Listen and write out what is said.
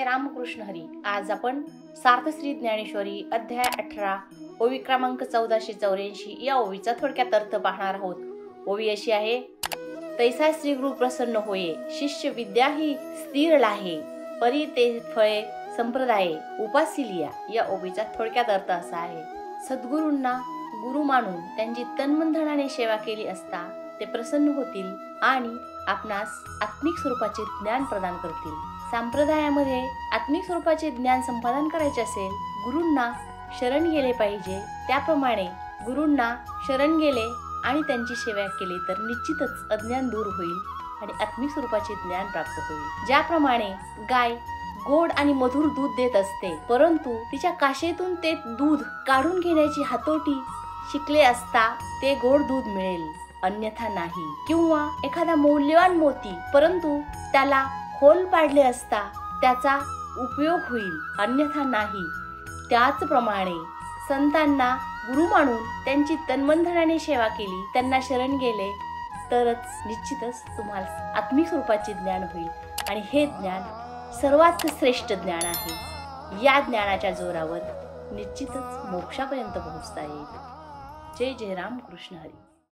जय रामकृष्ण हरी। आज आपण सार्थश्री ज्ञानेश्वरी अध्याय 18 ओवी क्रमांक 1484 या ओवीचा थोडक्यात अर्थ पाहणार आहोत। ओवी अशी आहे, तैसा श्री गुरु प्रसन्न होये, शिष्य विद्या ही स्थिर लाहे, परी ते फळे संप्रदाय उपासिलिया। या ओवीचा थोडक्यात अर्थ असा आहे, सद्गुरूंना गुरु मानून त्यांची तन्मनधनाने सेवा केली असता ते प्रसन्न होतील आणि आपणास आत्मिक स्वरूपाचे ज्ञान प्रदान करतील। संप्रदायामध्ये आत्मिक स्वरूपाचे ज्ञान संपादन करायचे असेल, गुरूंना शरण गेले पाहिजे। त्याप्रमाणे गुरूंना शरण गेले आणि त्यांची सेवा केली तर निश्चितच अज्ञान दूर होईल आणि आत्मिक स्वरूपाचे ज्ञान प्राप्त होईल। ज्याप्रमाणे गाय गोड आणि मधुर दूध देत असते, परंतु तिच्या काशेतून ते दूध काढून घेण्याची हातोटी शिकले असता ते गोड दूध मिळेल, अन्यथा नाही। किंवा एखादा मौल्यवान मोती, परंतु त्याला होल पाडले असता त्याचा उपयोग होईल, अन्यथा नाही। त्याचप्रमाणे संतांना गुरु मानून त्यांची तन्मनधनाने सेवा केली, त्यांना शरण गेले तरच निश्चितच तुम्हाला आत्मिक स्वरूपाचे ज्ञान होईल आणि हे ज्ञान सर्वात श्रेष्ठ ज्ञान आहे। या ज्ञानाच्या जोरावर निश्चितच मोक्षापर्यंत पोहोचता येईल। जय जय रामकृष्ण हरी।